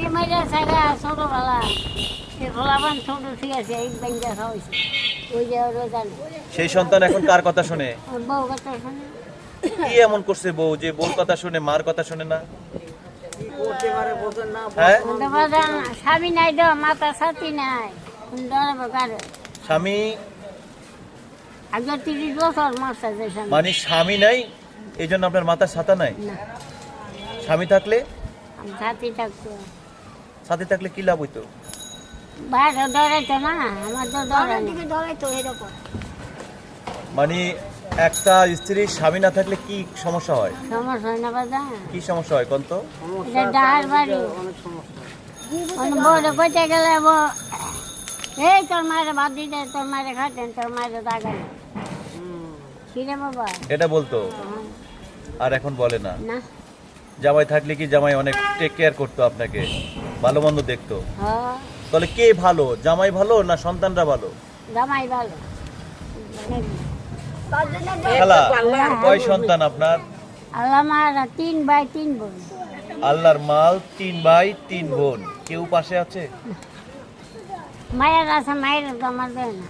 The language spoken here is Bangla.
স্বামী মাইরা সাগা ছোটবেলা ফলাবান ছোট ঠিক আছে এই ব্যাংকে খাওয়াইছে ওই যে ওরা জানে সেই সন্তান এখন কার কথা শুনে? ওর বউ কথা শুনে কি এমন করছে বউ যে বউর কথা শুনে মার কথা শুনে না? হ্যাঁ, স্বামী নাই তো মাথা ছাতি নাই ডরাবো কারো স্বামী আগে 30 বছর মারছে যে স্বামী মানে স্বামী নাই এই জন্য আপনার মাথার ছাতা নাই? না স্বামী থাকলে, আমি ছাতি থাকতো সাথে থাকলে কি লাভ হইতো? বাইরে ডরাইতো না আমার তো ডরাইতো এরকম মানে একটা স্ত্রীর স্বামী না থাকলে কি সমস্যা হয়? সমস্যা হয় না বাজা কি সমস্যা হয় কোন তো? এটা ডাহার বাড়ি অনেক বড় কইতে গেলে এই তোর মায়ের বাদ দিতে তোর মায়ের খাটেন তোর মায়ের দাগাই কিরে বাবা এটা বলতো আর এখন বলে না? না জামাই থাকলে কি জামাই অনেক টেক কেয়ার করতো আপনাকে, ভালো মন্দ দেখতো? হ্যাঁ তাহলে কে ভালো, জামাই ভালো না সন্তানরা ভালো? জামাই ভালো খালা কয় সন্তান আপনার? আল্লাহ মারা 3 ভাই 3 বোন আল্লাহর মাল 3 ভাই 3 বোন। কেউ পাশে আছে? মায়ের আছে মায়ের তো আমার দেয় না